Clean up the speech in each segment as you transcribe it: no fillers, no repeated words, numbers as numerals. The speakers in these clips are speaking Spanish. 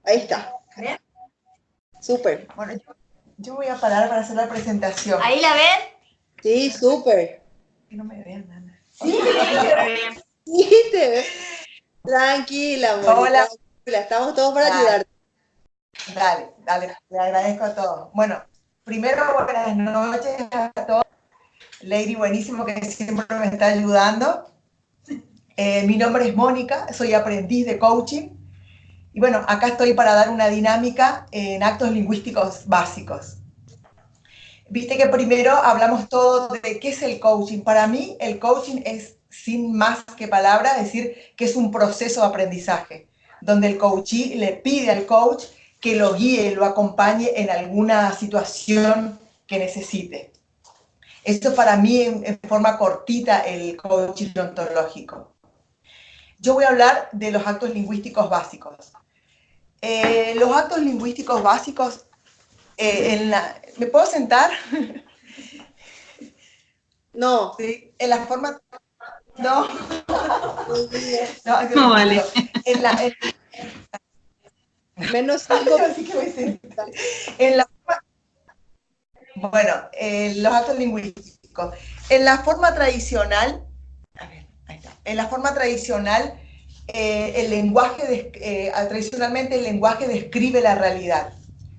Ahí está. ¿Bien? Súper. Bueno, yo voy a parar para hacer la presentación. ¿Ahí la ven? Sí, súper. Que no me vean, Ana. Sí, se ve bien. Sí, te ves. Tranquila, Moni, Hola. tranquila. Estamos todos para Dale, ayudarte. dale, le agradezco a todos. Bueno, primero, buenas noches a todos. Lady, buenísimo que siempre me está ayudando. Mi nombre es Mónica, soy aprendiz de coaching. Y bueno, acá estoy para dar una dinámica en actos lingüísticos básicos. Viste que primero hablamos todo de qué es el coaching. Para mí, el coaching es, sin más que palabras, decir que es un proceso de aprendizaje, donde el coachee le pide al coach que lo guíe, lo acompañe en alguna situación que necesite. Esto para mí, en forma cortita, el coaching ontológico. Yo voy a hablar de los actos lingüísticos básicos. Los actos lingüísticos básicos, ¿me puedo sentar? No. Sí, en la forma... No, No vale. Menos 5. Así que voy a sentar. En la forma, bueno, los actos lingüísticos. En la forma tradicional, a ver, ahí está. En la forma tradicional, el lenguaje, tradicionalmente el lenguaje describe la realidad.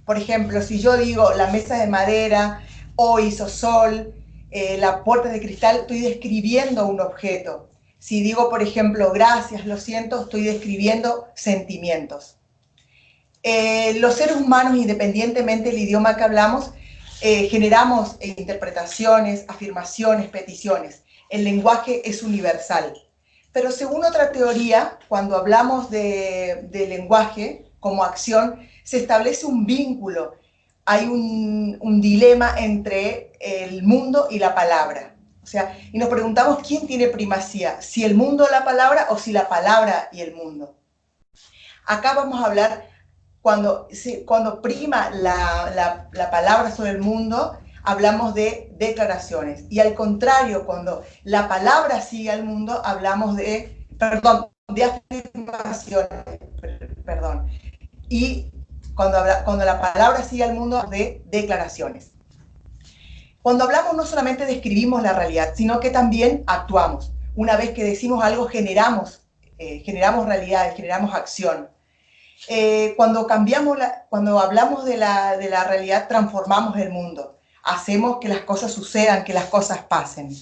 Por ejemplo, si yo digo la mesa de madera, hoy hizo sol, la puerta de cristal, estoy describiendo un objeto. Si digo, por ejemplo, gracias, lo siento, estoy describiendo sentimientos. Los seres humanos, independientemente del idioma que hablamos, generamos interpretaciones, afirmaciones, peticiones. El lenguaje es universal. Pero según otra teoría, cuando hablamos de lenguaje como acción, se establece un vínculo. Hay un dilema entre el mundo y la palabra. O sea, y nos preguntamos quién tiene primacía, si el mundo o la palabra, o si la palabra y el mundo. Acá vamos a hablar cuando prima la palabra sobre el mundo, hablamos de declaraciones. Y al contrario, cuando la palabra sigue al mundo, hablamos de afirmaciones. Y cuando la palabra sigue al mundo, de declaraciones. Cuando hablamos no solamente describimos la realidad, sino que también actuamos. Una vez que decimos algo, generamos realidad, generamos acción. Cuando hablamos de la realidad, transformamos el mundo. Hacemos que las cosas sucedan, que las cosas pasen.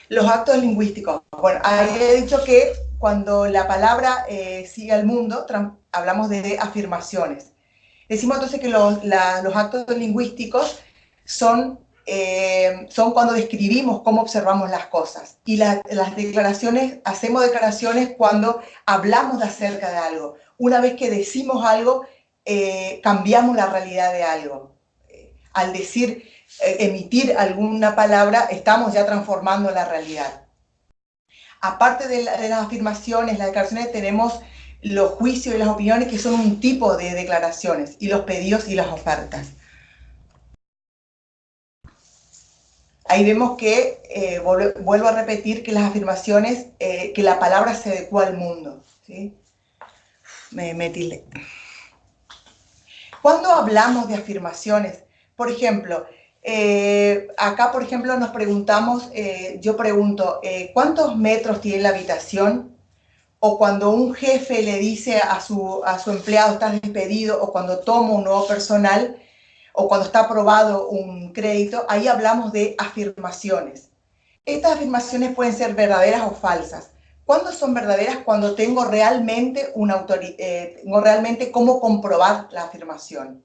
Los actos lingüísticos. Bueno, he dicho que cuando la palabra sigue al mundo, hablamos de afirmaciones. Decimos entonces que los actos lingüísticos son cuando describimos cómo observamos las cosas. Y las declaraciones, hacemos declaraciones cuando hablamos acerca de algo. Una vez que decimos algo, cambiamos la realidad de algo. Al decir, emitir alguna palabra, estamos ya transformando la realidad. Aparte de las afirmaciones, las declaraciones, tenemos los juicios y las opiniones, que son un tipo de declaraciones, y los pedidos y las ofertas. Ahí vemos que, vuelvo a repetir, que las afirmaciones, que la palabra se adecua al mundo. ¿Sí? Me tilde. Cuando hablamos de afirmaciones, por ejemplo, acá, por ejemplo, nos preguntamos, yo pregunto, ¿cuántos metros tiene la habitación? O cuando un jefe le dice a su empleado, estás despedido, o cuando toma un nuevo personal, o cuando está aprobado un crédito, ahí hablamos de afirmaciones. Estas afirmaciones pueden ser verdaderas o falsas. ¿Cuándo son verdaderas? Cuando tengo realmente cómo comprobar la afirmación.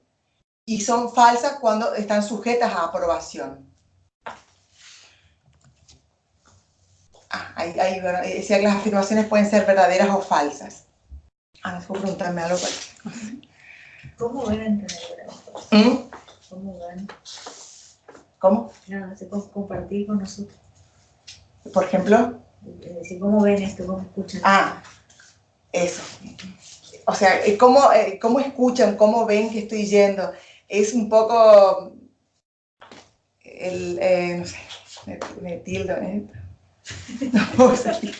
Y son falsas cuando están sujetas a aprobación. Ahí decía que las afirmaciones pueden ser verdaderas o falsas. No sé, preguntarme algo. ¿Cómo ven entre ¿Cómo ven? ¿Cómo? Nada, se puede compartir con nosotros. Por ejemplo. ¿Cómo ven esto? ¿Cómo escuchan? Eso. O sea, ¿cómo escuchan? ¿Cómo ven que estoy yendo? Es un poco no sé, me tildo, ¿eh? No puedo salir.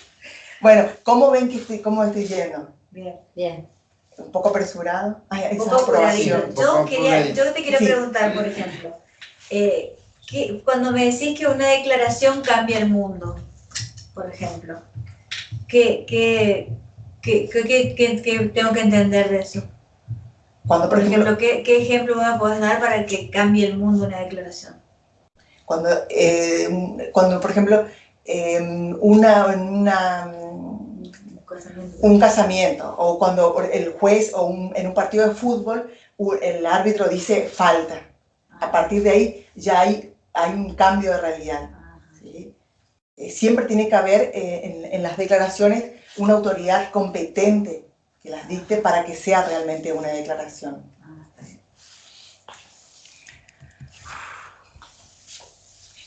Bueno, ¿cómo ven que cómo estoy yendo? Bien. Bien. ¿Un poco apresurado? Ay, Un esa poco apuradito. aprobación. Yo te quería Sí. preguntar, por ejemplo, cuando me decís que una declaración cambia el mundo, por ejemplo, ¿qué tengo que entender de eso? Cuando, Por ejemplo, ¿qué ejemplo me podés dar para que cambie el mundo una declaración? cuando por ejemplo, un casamiento, o cuando el juez en un partido de fútbol, el árbitro dice falta. A partir de ahí ya hay un cambio de realidad. ¿Sí? Siempre tiene que haber en las declaraciones una autoridad competente que las dicte para que sea realmente una declaración.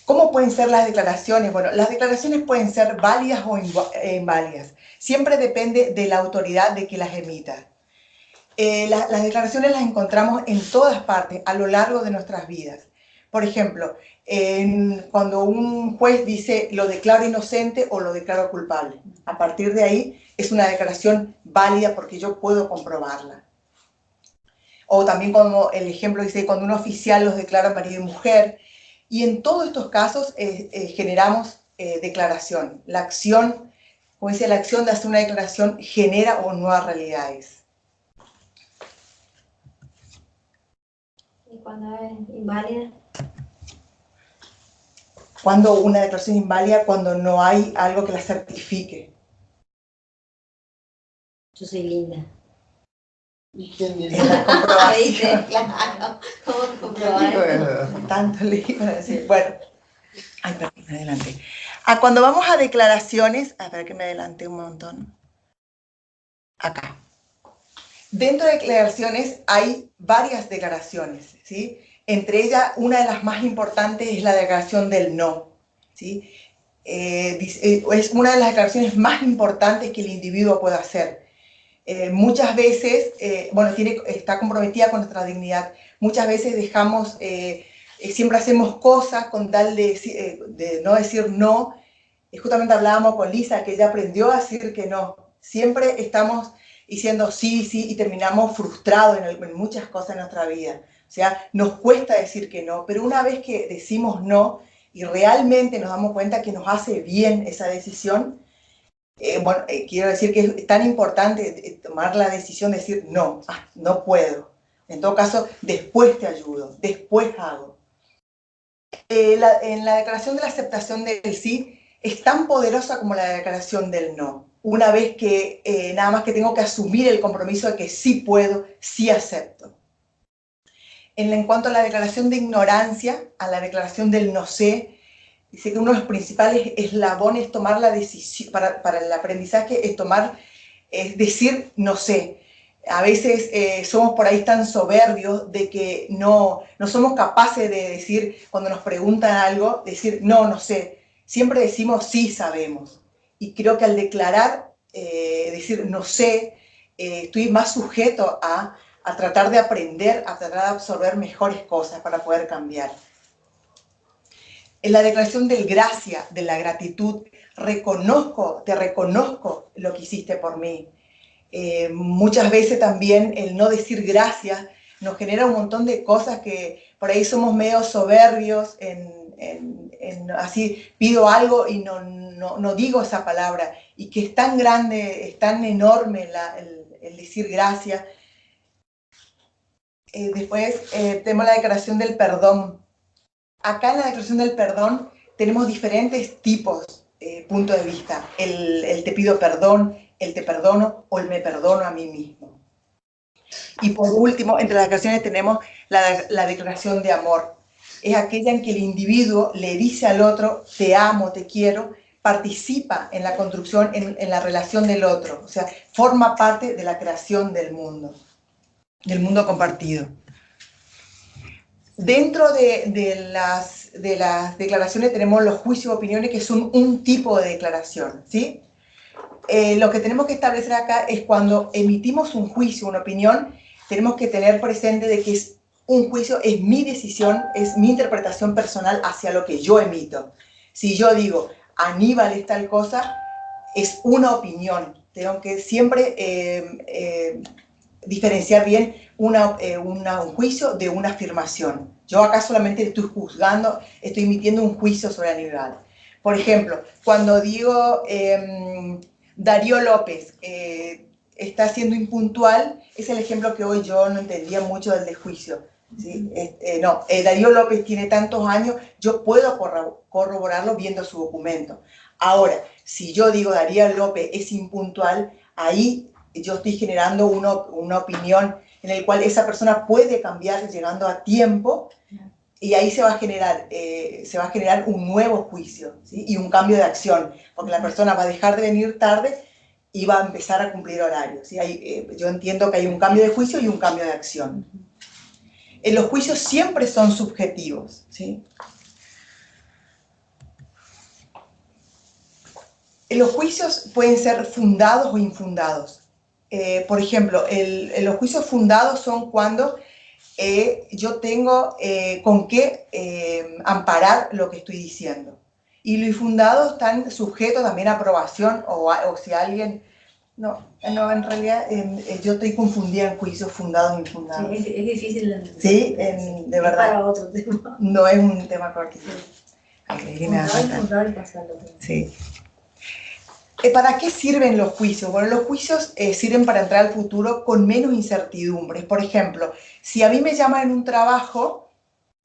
¿Cómo pueden ser las declaraciones? Bueno, las declaraciones pueden ser válidas o inválidas. Siempre depende de la autoridad de que las emita. Las declaraciones las encontramos en todas partes a lo largo de nuestras vidas. Por ejemplo, cuando un juez dice lo declaro inocente o lo declaro culpable. A partir de ahí es una declaración válida porque yo puedo comprobarla. O también como el ejemplo dice, cuando un oficial los declara marido y mujer. Y en todos estos casos generamos declaración. La acción, como dice, la acción de hacer una declaración genera o nuevas realidades. ¿Y cuando es inválida? Cuando una declaración es inválida, cuando no hay algo que la certifique. Yo soy linda. ¿Y quién dice? Es la comprobación. Claro. ¿Cómo comprobar? Tanto le iba a decir. Bueno, ay, perdón, me adelanté. Cuando vamos a declaraciones, a ver que me adelanté un montón. Acá. Dentro de declaraciones hay varias declaraciones, ¿sí? Entre ellas, una de las más importantes es la declaración del no, ¿sí? Es una de las declaraciones más importantes que el individuo puede hacer. Muchas veces, está comprometida con nuestra dignidad. Muchas veces siempre hacemos cosas con tal de no decir no. Justamente hablábamos con Lisa, que ella aprendió a decir que no. Siempre estamos diciendo sí, sí, y terminamos frustrados en muchas cosas en nuestra vida. O sea, nos cuesta decir que no, pero una vez que decimos no y realmente nos damos cuenta que nos hace bien esa decisión, quiero decir que es tan importante tomar la decisión de decir no, no puedo. En todo caso, después te ayudo, después hago. En la declaración de la aceptación del sí es tan poderosa como la declaración del no. Una vez que nada más que tengo que asumir el compromiso de que sí puedo, sí acepto. En cuanto a la declaración de ignorancia, a la declaración del no sé, dice que uno de los principales eslabones es tomar la decisión, para el aprendizaje es decir no sé. A veces somos por ahí tan soberbios de que no somos capaces de decir, cuando nos preguntan algo, decir no, no sé. Siempre decimos sí sabemos. Y creo que al declarar, decir no sé, estoy más sujeto a tratar de aprender, a tratar de absorber mejores cosas para poder cambiar. En la declaración del gracia, de la gratitud, te reconozco lo que hiciste por mí. Muchas veces también el no decir gracias nos genera un montón de cosas que por ahí somos medio soberbios así pido algo y no digo esa palabra, y que es tan grande, es tan enorme el decir gracias. Después tenemos la declaración del perdón. Acá en la declaración del perdón tenemos diferentes tipos, puntos de vista. El te pido perdón, el te perdono o el me perdono a mí mismo. Y por último, entre las declaraciones tenemos la declaración de amor. Es aquella en que el individuo le dice al otro, te amo, te quiero, participa en la construcción, en la relación del otro. O sea, forma parte de la creación del mundo compartido. Dentro de las declaraciones tenemos los juicios y opiniones, que son un tipo de declaración, ¿sí? Lo que tenemos que establecer acá es cuando emitimos un juicio, una opinión, tenemos que tener presente de que un juicio es mi decisión, es mi interpretación personal hacia lo que yo emito. Si yo digo, Aníbal es tal cosa, es una opinión. Tengo que siempre diferenciar bien un juicio de una afirmación. Yo acá solamente estoy juzgando, estoy emitiendo un juicio sobre Aníbal. Por ejemplo, cuando digo Darío López está siendo impuntual, es el ejemplo que hoy yo no entendía mucho del desjuicio. ¿Sí? Darío López tiene tantos años, yo puedo corroborarlo viendo su documento. Ahora, si yo digo Darío López es impuntual, ahí yo estoy generando una opinión en la cual esa persona puede cambiar llegando a tiempo, y ahí se va a generar un nuevo juicio, ¿sí? Y un cambio de acción, porque la persona va a dejar de venir tarde y va a empezar a cumplir horarios, ¿sí? Yo entiendo que hay un cambio de juicio y un cambio de acción. Los juicios siempre son subjetivos, ¿sí? Los juicios pueden ser fundados o infundados. Por ejemplo, los juicios fundados son cuando yo tengo con qué amparar lo que estoy diciendo. Y los infundados están sujetos también a aprobación o si alguien... No, en realidad yo estoy confundida en juicios fundados e infundados. Sí, es difícil de entender. Sí, de verdad. Para otro tema. No es un tema cortito. Sí. ¿Para qué sirven los juicios? Bueno, los juicios sirven para entrar al futuro con menos incertidumbres. Por ejemplo, si a mí me llaman en un trabajo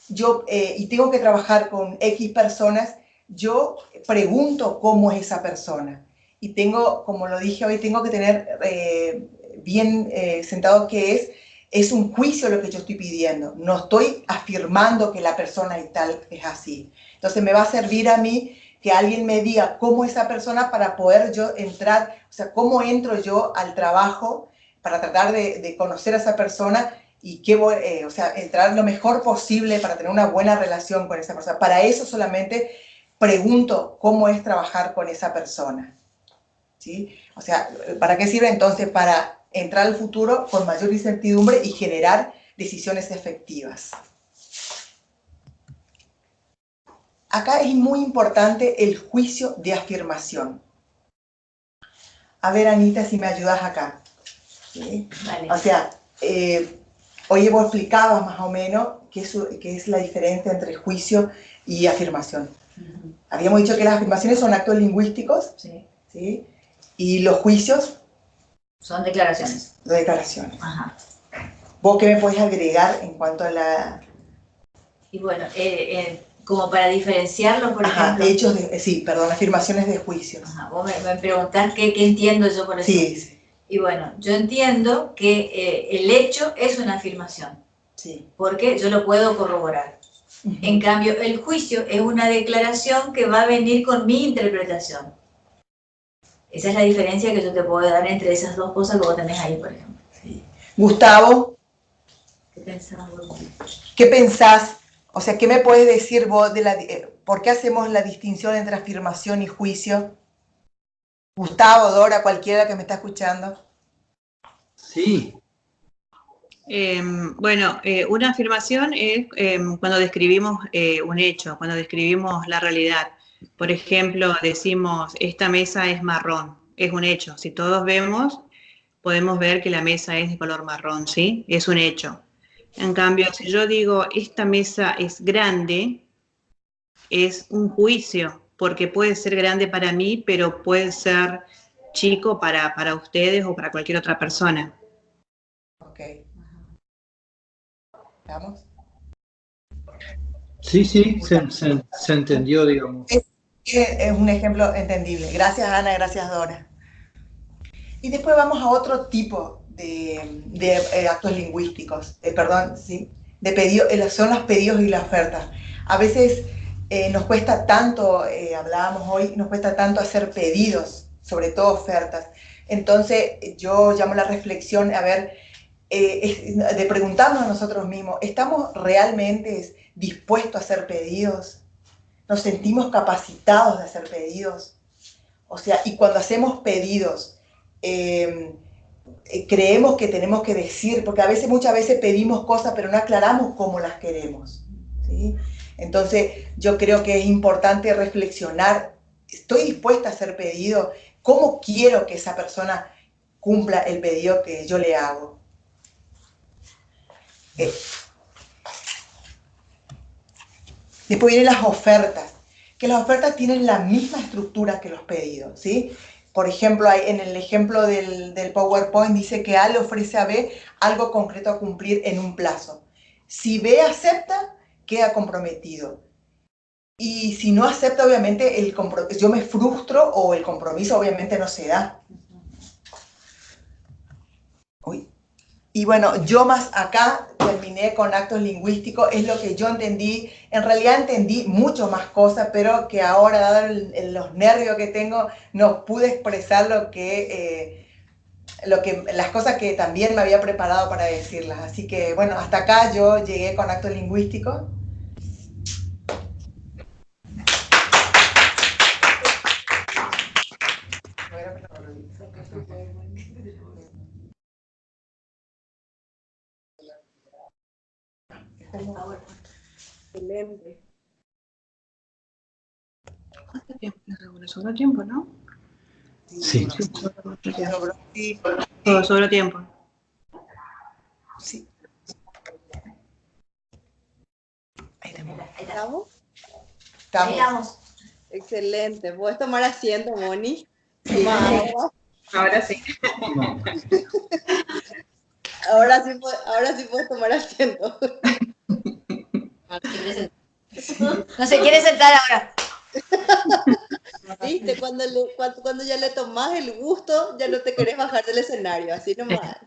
y tengo que trabajar con X personas, yo pregunto cómo es esa persona. Y tengo, como lo dije hoy, tengo que tener bien sentado que es un juicio lo que yo estoy pidiendo. No estoy afirmando que la persona y tal es así. Entonces me va a servir a mí que alguien me diga cómo es esa persona para poder yo entrar, o sea, cómo entro yo al trabajo para tratar de conocer a esa persona y entrar lo mejor posible para tener una buena relación con esa persona. Para eso solamente pregunto cómo es trabajar con esa persona. ¿Sí? O sea, ¿para qué sirve entonces? Para entrar al futuro con mayor incertidumbre y generar decisiones efectivas. Acá es muy importante el juicio de afirmación. A ver, Anita, si me ayudas acá. ¿Sí? Vale. O sea, hoy vos explicabas más o menos qué es la diferencia entre juicio y afirmación. Habíamos dicho que las afirmaciones son actos lingüísticos. Sí. ¿Sí? Y los juicios son declaraciones. Declaraciones. Ajá. ¿Vos qué me podés agregar en cuanto a la...? Y bueno, como para diferenciarlo, por ejemplo... afirmaciones de juicios. Ajá, vos me preguntás qué entiendo yo por eso. Sí. Y bueno, yo entiendo que el hecho es una afirmación. Sí. Porque yo lo puedo corroborar. En cambio, el juicio es una declaración que va a venir con mi interpretación. Esa es la diferencia que yo te puedo dar entre esas dos cosas que vos tenés ahí, por ejemplo. Sí. Gustavo, ¿qué pensás vos? ¿Qué pensás? O sea, ¿qué me puedes decir vos por qué hacemos la distinción entre afirmación y juicio? Gustavo, Dora, cualquiera que me está escuchando. Sí. Una afirmación es cuando describimos un hecho, cuando describimos la realidad. Por ejemplo, decimos, esta mesa es marrón, es un hecho. Si todos vemos, podemos ver que la mesa es de color marrón, ¿sí? Es un hecho. En cambio, si yo digo, esta mesa es grande, es un juicio, porque puede ser grande para mí, pero puede ser chico para ustedes o para cualquier otra persona. Ok. ¿Vamos? Sí, se entendió, digamos. Es un ejemplo entendible. Gracias, Ana, gracias, Dora. Y después vamos a otro tipo de actos lingüísticos, ¿sí? Son los pedidos y las ofertas. A veces nos cuesta tanto, hablábamos hoy, nos cuesta tanto hacer pedidos, sobre todo ofertas. Entonces yo llamo la reflexión, a ver, de preguntarnos a nosotros mismos, ¿estamos realmente dispuestos a hacer pedidos? ¿Nos sentimos capacitados de hacer pedidos? O sea, y cuando hacemos pedidos, creemos que tenemos que decir, porque muchas veces pedimos cosas, pero no aclaramos cómo las queremos, ¿sí? Entonces, yo creo que es importante reflexionar ¿estoy dispuesta a hacer pedido? ¿Cómo quiero que esa persona cumpla el pedido que yo le hago? Después vienen las ofertas, que las ofertas tienen la misma estructura que los pedidos, ¿sí? Por ejemplo, en el ejemplo del PowerPoint dice que A le ofrece a B algo concreto a cumplir en un plazo. Si B acepta, queda comprometido. Y si no acepta, obviamente, yo me frustro o el compromiso obviamente no se da. Uy. Y bueno, yo más acá terminé con actos lingüísticos, es lo que yo entendí. En realidad entendí mucho más cosas, pero que ahora, dado los nervios que tengo, no pude expresar las cosas que también me había preparado para decirlas. Así que bueno, hasta acá yo llegué con actos lingüísticos. Excelente. ¿Cuánto tiempo le sobra? ¿Sobró tiempo, no? Sí. Sí. Todo sobró tiempo. Sí. Ahí ¿Estamos? Ahí estamos. vamos. Excelente. ¿Puedes tomar asiento, Moni? Toma. Ahora sí. Ahora sí puedes tomar asiento. No se quiere sentar ahora. ¿Viste? Cuando ya le tomás el gusto, ya no te querés bajar del escenario, así nomás.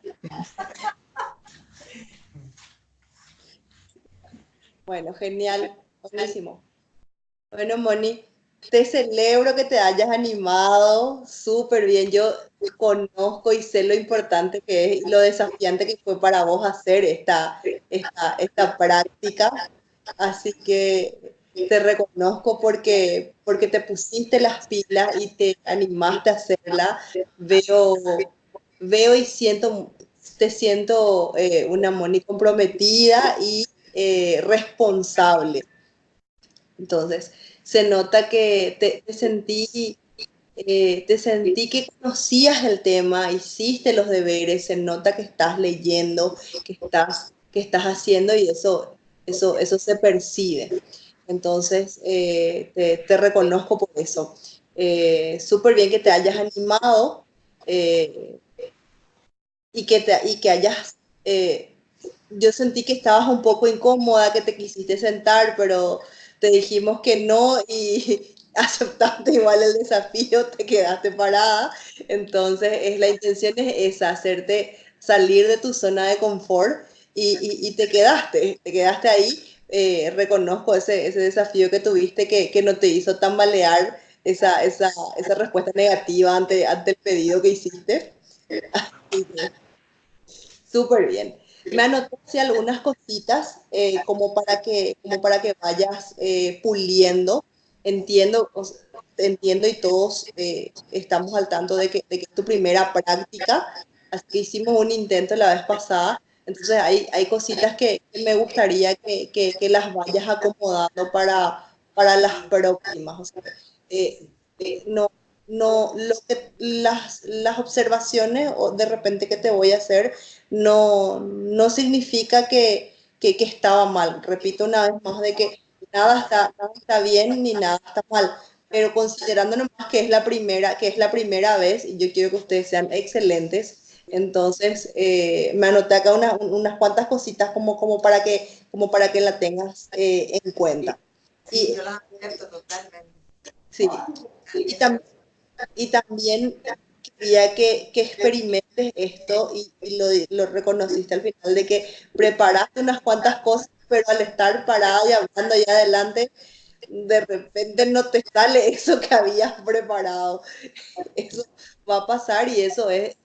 Bueno, genial, buenísimo. Bueno, Moni, te celebro que te hayas animado súper bien. Yo conozco y sé lo importante que es y lo desafiante que fue para vos hacer esta práctica. Así que te reconozco porque te pusiste las pilas y te animaste a hacerla. Veo y te siento una Moni comprometida y responsable. Entonces, se nota que te sentí que conocías el tema, hiciste los deberes, se nota que estás leyendo, que estás haciendo y eso se percibe. Entonces, te reconozco por eso. Súper bien que te hayas animado eh, y que hayas... yo sentí que estabas un poco incómoda, que te quisiste sentar, pero te dijimos que no y aceptaste igual el desafío, te quedaste parada. Entonces, la intención es esa, hacerte salir de tu zona de confort y te quedaste ahí. Reconozco ese desafío que tuviste que no te hizo tambalear esa respuesta negativa ante el pedido que hiciste. Súper bien. Me anoté así algunas cositas como para que vayas puliendo. Entiendo, entiendo y todos estamos al tanto de que es tu primera práctica, así que hicimos un intento la vez pasada. Entonces hay cositas que me gustaría que las vayas acomodando para las próximas. O sea, no, las observaciones o de repente que te voy a hacer no significa que estaba mal. Repito una vez más de que nada está bien ni nada está mal, pero considerando nomás que es la primera vez y yo quiero que ustedes sean excelentes, entonces me anoté acá unas cuantas cositas como para que la tengas en cuenta. Sí, yo las acepto totalmente. Sí, y, y también quería que experimentes esto y lo reconociste al final de que preparaste unas cuantas cosas, pero al estar parada y hablando allá adelante, de repente no te sale eso que habías preparado. Eso va a pasar y eso es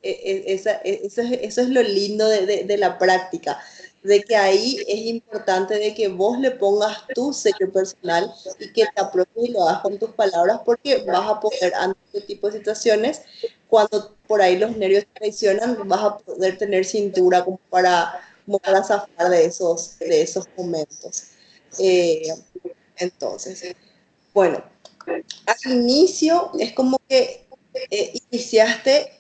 lo lindo de la práctica, de que ahí es importante de que vos le pongas tu sello personal y que te apropies y lo hagas con tus palabras porque vas a poder, ante este tipo de situaciones, cuando por ahí los nervios te traicionan, vas a poder tener cintura como para zafar de esos momentos. Entonces, bueno. Al inicio es como que iniciaste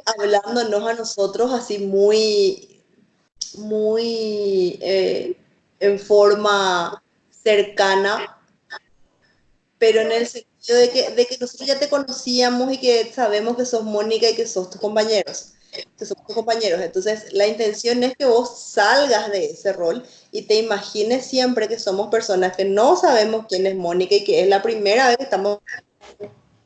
hablándonos a nosotros así muy en forma cercana, pero en el sentido de que nosotros ya te conocíamos y que sabemos que sos Mónica y que sos tus compañeros, que somos tus compañeros. Entonces, la intención es que vos salgas de ese rol y te imagines siempre que somos personas que no sabemos quién es Mónica y que es la primera vez que estamos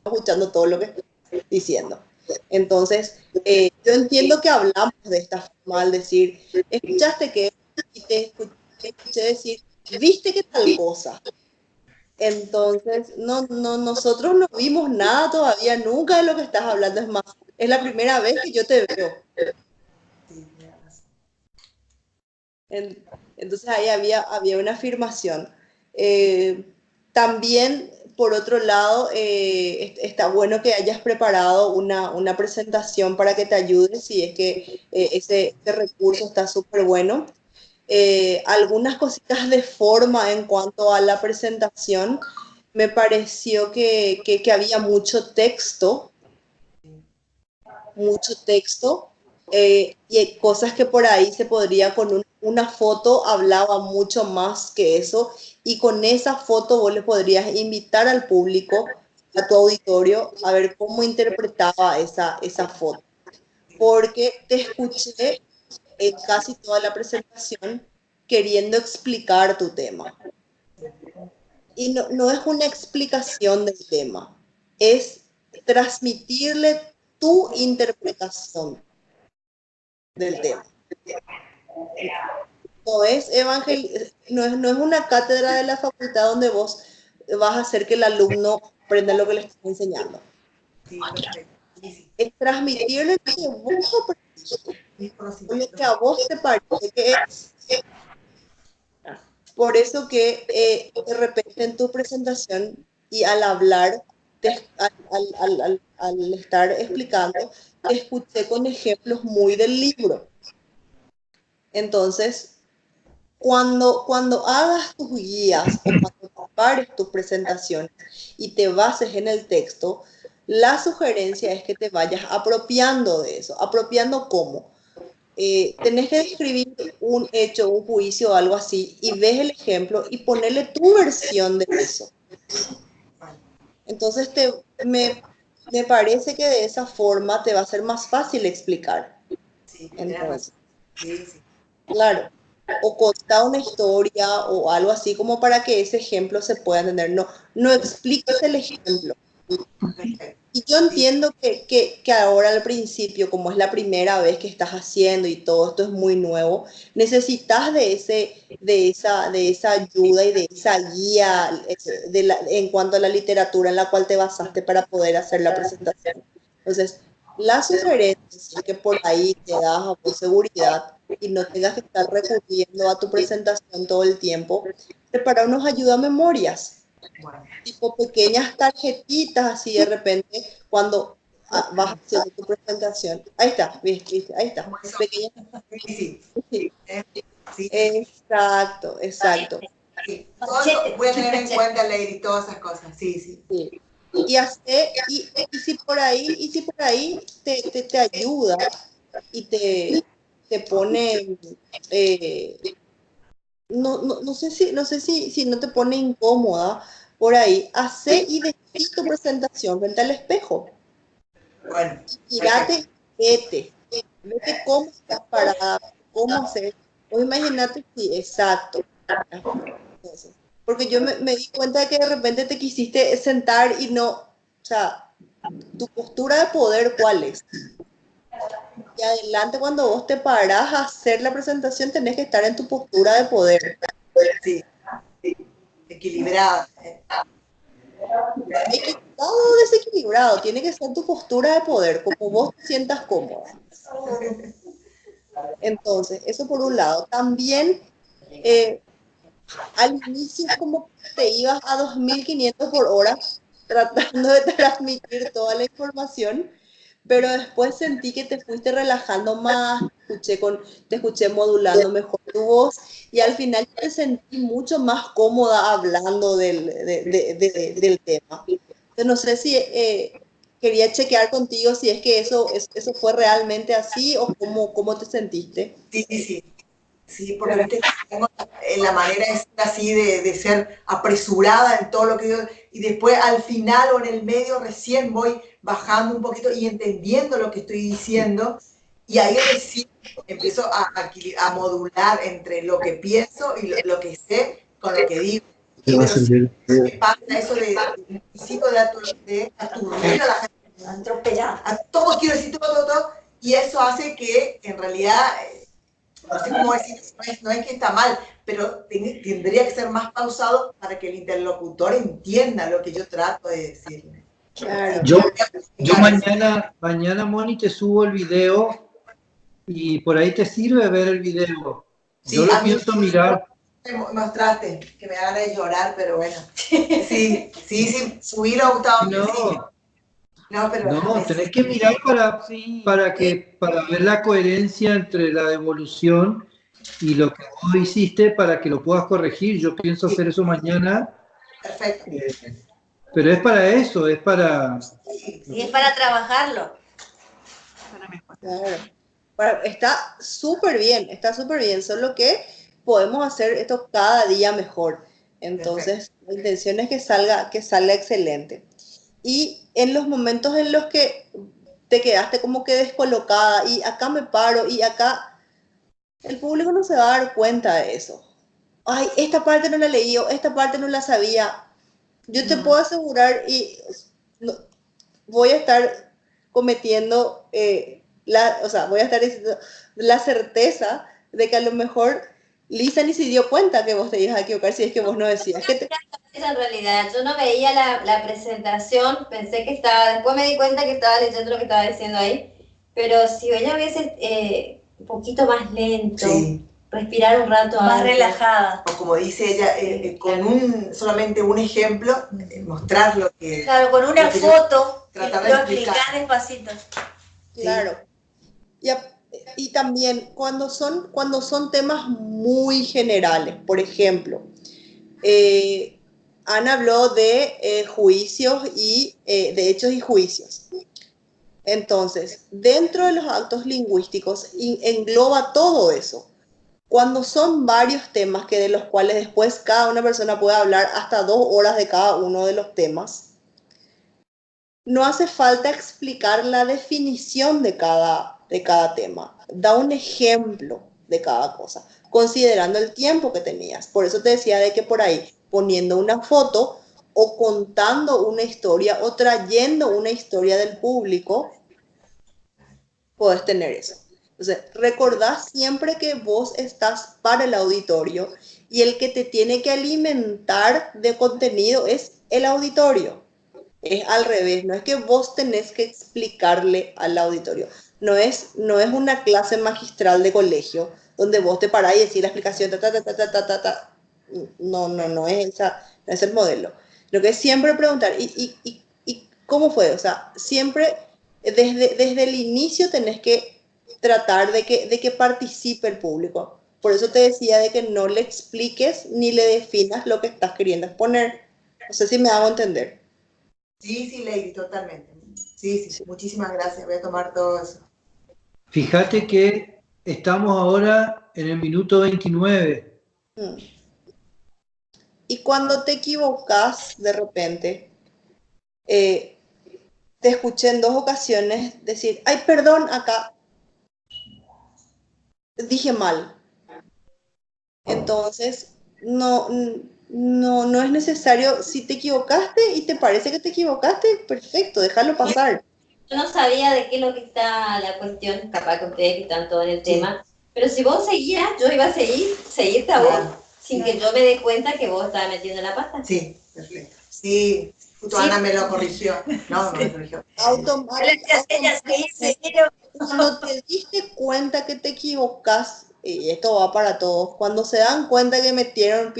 escuchando todo lo que estoy diciendo. Entonces, yo entiendo que hablamos de esta forma al decir, escuchaste que y te escuché decir, viste que tal cosa. Entonces, nosotros no vimos nada todavía, nunca de lo que estás hablando. Es más, es la primera vez que yo te veo. Entonces ahí había una afirmación. También, por otro lado, está bueno que hayas preparado una presentación para que te ayude, si es que ese recurso está súper bueno. Algunas cositas de forma en cuanto a la presentación, me pareció que había mucho texto, y hay cosas que por ahí se podría con una foto hablaba mucho más que eso, y con esa foto vos le podrías invitar al público, a tu auditorio, a ver cómo interpretaba esa foto. Porque te escuché en casi toda la presentación queriendo explicar tu tema. Y no es una explicación del tema, es transmitirle tu interpretación del tema. No es una cátedra de la facultad donde vos vas a hacer que el alumno aprenda lo que le estás enseñando. Es transmitirle lo que vos aprendiste, lo que a vos te parece que es. Por eso que de repente en tu presentación y al hablar, al estar explicando, te escuché con ejemplos muy del libro. Entonces, cuando hagas tus guías o cuando prepares tus presentaciones y te bases en el texto, la sugerencia es que te vayas apropiando de eso. ¿Apropiando cómo? Tenés que describir un hecho, un juicio o algo así, y ves el ejemplo y ponerle tu versión de eso. Entonces me parece que de esa forma te va a ser más fácil explicar. Entonces, claro, o contar una historia o algo así como para que ese ejemplo se pueda entender. No expliques el ejemplo. Y yo entiendo que ahora al principio, como es la primera vez que estás haciendo y todo esto es muy nuevo, necesitas de esa ayuda y de esa guía en cuanto a la literatura en la cual te basaste para poder hacer la presentación. Entonces, la sugerencia es que por ahí te das por seguridad y no tengas que estar recurriendo a tu presentación todo el tiempo, prepara unos ayuda a memorias. Tipo pequeñas tarjetitas así de repente cuando vas haciendo tu presentación. Ahí está, ¿viste? Ahí está. Pequeñas. Exacto. Voy a tener en cuenta leer y todas esas cosas, sí. Y si por ahí te ayuda y te pone, no sé si no te pone incómoda por ahí, hace y decís tu presentación frente al espejo. Bueno. Mírate, vete cómo estás parada, cómo hacer. Pues imagínate, sí, exacto. Entonces, porque yo me di cuenta de que de repente te quisiste sentar y no, o sea, tu postura de poder, ¿cuál es? Y adelante cuando vos te parás a hacer la presentación tenés que estar en tu postura de poder. Sí, equilibrada. Equilibrado o desequilibrado, tiene que ser tu postura de poder, como vos te sientas cómoda. Entonces, eso por un lado. También al inicio es como que te ibas a 2500 por hora tratando de transmitir toda la información, pero después sentí que te fuiste relajando más, te escuché modulando mejor tu voz y al final te sentí mucho más cómoda hablando del tema. Yo no sé si quería chequear contigo si es que eso fue realmente así o cómo te sentiste. Sí, sí, sí. Sí, porque viste que tengo la manera es así de ser apresurada en todo lo que yo, y después al final o en el medio recién voy bajando un poquito y entendiendo lo que estoy diciendo, y ahí recién empiezo a modular entre lo que pienso y lo que sé con lo que digo. Pero sí me pasa eso de un principio de aturdir a la gente, Atropellado. a todo quiero decir todo, y eso hace que en realidad no sé cómo decir, no es que está mal, pero tendría que ser más pausado para que el interlocutor entienda lo que yo trato de decirle. Claro. Yo mañana, Moni, te subo el video y por ahí te sirve ver el video. Sí, Yo lo a mí pienso mirar. me mostraste que me hagan de llorar, pero bueno. Sí, subílo, Gustavo. No, Sí. No, pero no, tenés que mirar para ver la coherencia entre la devolución y lo que vos hiciste para que lo puedas corregir. Yo pienso hacer eso mañana. Perfecto. Pero es para eso, es para... Y es para trabajarlo. Para mejorar. Claro. Está súper bien, solo que podemos hacer esto cada día mejor. Entonces, la intención es que salga excelente. Y en los momentos en los que te quedaste como que descolocada y acá me paro y acá, el público no se va a dar cuenta de eso. Ay, esta parte no la leí o esta parte no la sabía. Yo te puedo asegurar y no, voy a estar cometiendo, voy a estar diciendo la certeza de que a lo mejor Lisa ni se dio cuenta que vos te ibas a equivocar si es que vos no decías. En realidad, yo no veía la presentación, pensé que estaba, después me di cuenta que estaba leyendo lo que estaba diciendo ahí, pero si ella hubiese un poquito más lento, Sí. respirar un rato más relajada. O como dice ella, con solamente un ejemplo, mostrar lo que... Claro, con una foto, tratar de lo explicar. explicás despacito. Claro. Y también cuando son temas muy generales, por ejemplo, Ana habló de juicios y de hechos y juicios. Entonces, dentro de los actos lingüísticos engloba todo eso. Cuando son varios temas que de los cuales después cada una persona puede hablar hasta 2 horas de cada uno de los temas, no hace falta explicar la definición de cada tema. Da un ejemplo de cada cosa, considerando el tiempo que tenías. Por eso te decía de que por ahí, poniendo una foto o contando una historia o trayendo una historia del público, puedes tener eso. Entonces, recordá siempre que vos estás para el auditorio y el que te tiene que alimentar de contenido es el auditorio. Es al revés, no es que vos tenés que explicarle al auditorio. No es una clase magistral de colegio donde vos te parás y decís la explicación, No es el modelo. Lo que es siempre preguntar, ¿y cómo fue? O sea, siempre desde el inicio tenés que tratar de que participe el público. Por eso te decía de que no le expliques ni le definas lo que estás queriendo exponer. No sé si me hago entender. Sí, Lady, totalmente. Sí, muchísimas gracias, voy a tomar todo eso. Fíjate que estamos ahora en el minuto 29. Y cuando te equivocas de repente, te escuché en 2 ocasiones decir, ay, perdón, acá dije mal. Entonces, no es necesario, si te equivocaste y te parece que te equivocaste, perfecto, déjalo pasar. Yo no sabía de qué es lo que está la cuestión, capaz que ustedes que están todos en el tema, pero si vos seguías, yo iba a seguirte a vos, sin que yo me dé cuenta que vos estabas metiendo la pata. Sí, perfecto. Sí, justo Ana me lo corrigió. No me corrigió. Cuando te diste cuenta que te equivocas, y esto va para todos, cuando se dan cuenta que metieron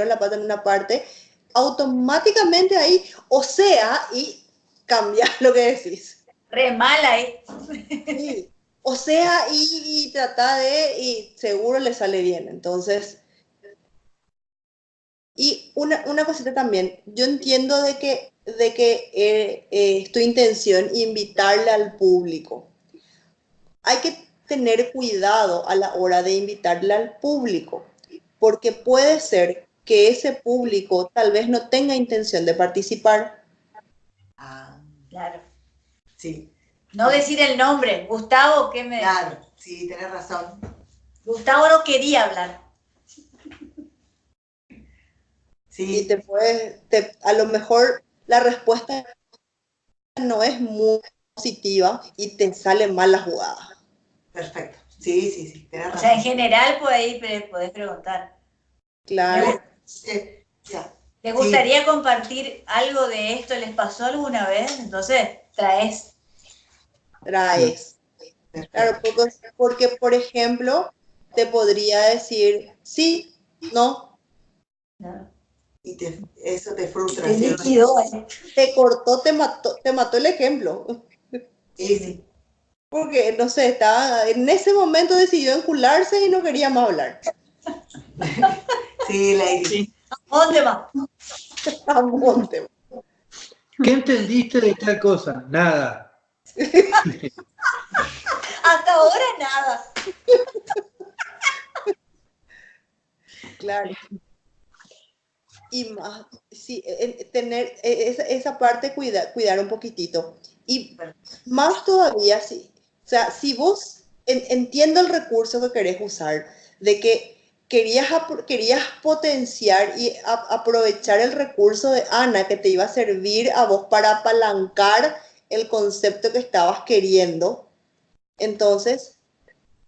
la pata en una parte, automáticamente ahí, y cambias lo que decís. Re mal ahí. Sí. Y trata y seguro le sale bien. Entonces, Y una cosita también, yo entiendo de que es tu intención invitarle al público. Hay que tener cuidado a la hora de invitarle al público, porque puede ser que ese público tal vez no tenga intención de participar. Ah, Claro. sí, No decir el nombre. Gustavo, ¿qué me...? claro, sí, tenés razón. Gustavo no quería hablar. Y Sí, a lo mejor la respuesta no es muy positiva y te sale mal la jugada. perfecto. Sí, sí, sí, tenés O razón. sea, en general podés preguntar. Claro, Ya. ¿Les Sí. gustaría compartir algo de esto? ¿Les pasó alguna vez? Entonces, traes. traes. Claro, Perfecto. porque, por ejemplo, te podría decir sí, no, ¿No? Y eso te frustra, Te ¿cierto? liquidó. te cortó, te mató el ejemplo. Sí, sí. Porque, no sé, en ese momento decidió encularse y no quería más hablar. Sí, Lady. Sí. ¿Dónde va? A monte. ¿Qué entendiste de tal cosa? Nada. Hasta ahora nada. Claro. Y más, sí, tener esa parte, cuidar un poquitito. Y más todavía, sí. O sea, si vos entiendo el recurso que querés usar, de que querías potenciar y aprovechar el recurso de Ana que te iba a servir a vos para apalancar el concepto que estabas queriendo, entonces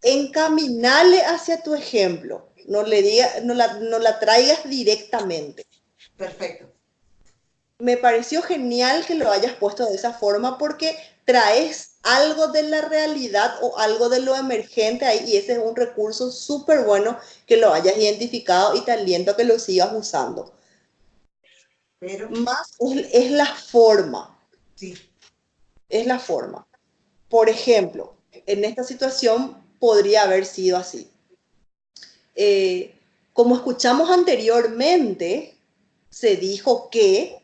encaminale hacia tu ejemplo. No la traigas directamente. Perfecto. Me pareció genial que lo hayas puesto de esa forma porque traes algo de la realidad o algo de lo emergente ahí y ese es un recurso súper bueno que lo hayas identificado y te aliento a que lo sigas usando. Pero, Más es la forma, sí. es la forma. Por ejemplo, en esta situación podría haber sido así. Como escuchamos anteriormente, se dijo que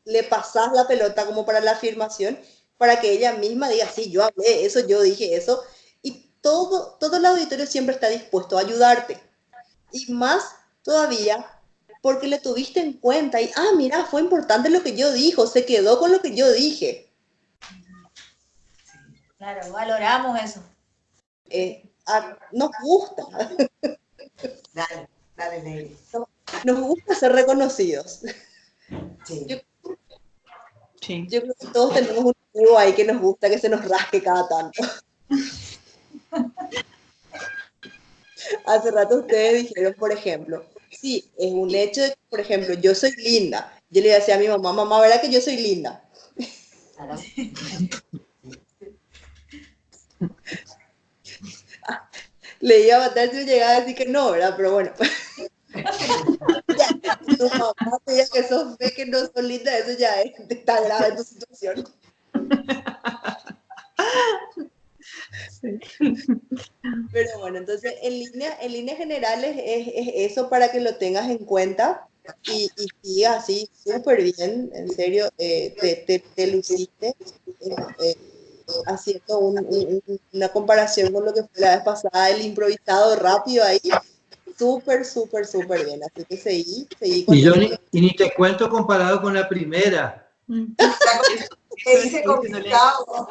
le pasas la pelota como para la afirmación, para que ella misma diga, sí, yo hablé eso, yo dije eso, y todo el auditorio siempre está dispuesto a ayudarte. Y más todavía porque le tuviste en cuenta y, mira, fue importante lo que yo dijo, se quedó con lo que yo dije. Claro, valoramos eso. Nos gusta, Dale, dale, Lady. nos gusta ser reconocidos. Sí. Yo, Sí. yo creo que todos tenemos un ego ahí que nos gusta que se nos rasque cada tanto. Hace rato ustedes dijeron, por ejemplo, sí, es un hecho de que, por ejemplo, yo soy linda. Yo le decía a mi mamá, mamá, ¿verdad que yo soy linda? Claro. Le iba a matar si llegaba a decir que no, ¿verdad? Pero bueno. Ya, si tu mamá te diga que sos fe, que no sos linda, eso ya está grave tu situación. Pero bueno, entonces en líneas generales es eso para que lo tengas en cuenta y siga así súper bien, en serio, te luciste eh, haciendo una comparación con lo que fue la vez pasada, el improvisado rápido ahí, súper, súper, súper bien, así que seguí con Y yo eso. ni te cuento comparado con la primera. Te hice con Diciéndole, Gustavo.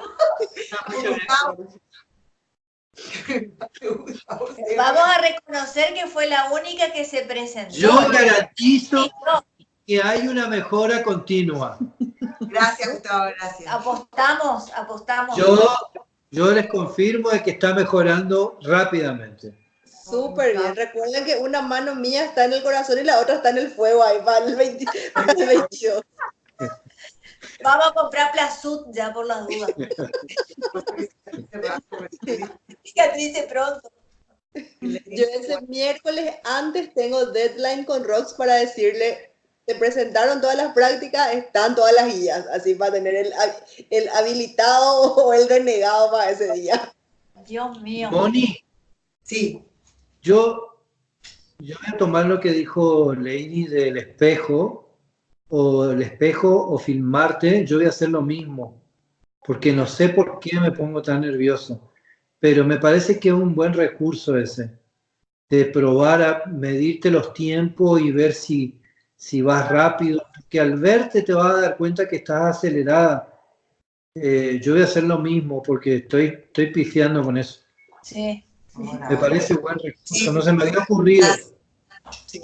está Con mucho Gustavo. Vamos a reconocer que fue la única que se presentó. Yo garantizo Sí, no, que hay una mejora continua. Gracias, Gustavo, gracias. apostamos. Yo les confirmo de que está mejorando rápidamente. Súper bien. Recuerden que una mano mía está en el corazón y la otra está en el fuego ahí para el 22. Vamos a comprar Plazut ya por las dudas. Cicatrice pronto. Yo ese miércoles antes tengo deadline con Rox para decirle, te presentaron todas las prácticas, están todas las guías, así para tener el habilitado o el denegado para ese día. Dios mío. Moni, Sí, yo Yo voy a tomar lo que dijo Lady del espejo, o filmarte, yo voy a hacer lo mismo, porque no sé por qué me pongo tan nervioso, pero me parece que es un buen recurso ese, de probar a medirte los tiempos y ver si vas rápido, porque al verte te vas a dar cuenta que estás acelerada. Yo voy a hacer lo mismo porque estoy pifiando con eso. Sí, Me parece buen recurso, Sí. no se me había ocurrido. sí.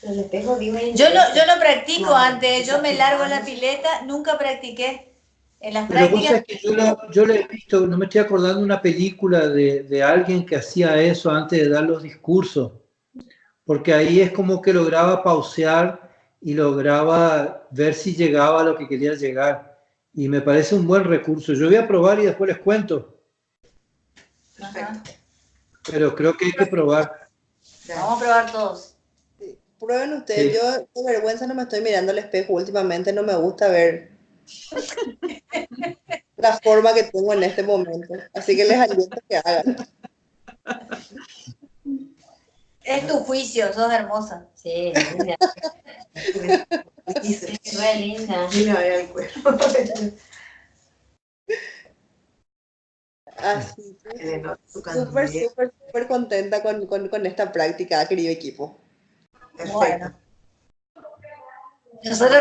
El espejo vive Yo no practico antes, yo me largo la pileta, nunca practiqué. En las Pero vos prácticas, sabés que yo lo he visto, no me estoy acordando de una película de alguien que hacía eso antes de dar los discursos, porque ahí es como que lograba pausear y lograba ver si llegaba a lo que quería llegar. Y me parece un buen recurso. Yo voy a probar y después les cuento, ajá, pero creo que hay que probar. vamos a probar todos. Prueben ustedes, Sí. yo de vergüenza no me estoy mirando al espejo últimamente, no me gusta ver la forma que tengo en este momento, así que les aliento que hagan. Es tu juicio, sos hermosa. Sí, linda. Dice, Es re linda. mira, vea el cuerpo. Así que Su súper, candela. súper, súper contenta con esta práctica, querido equipo. Perfecto. Bueno. Nosotros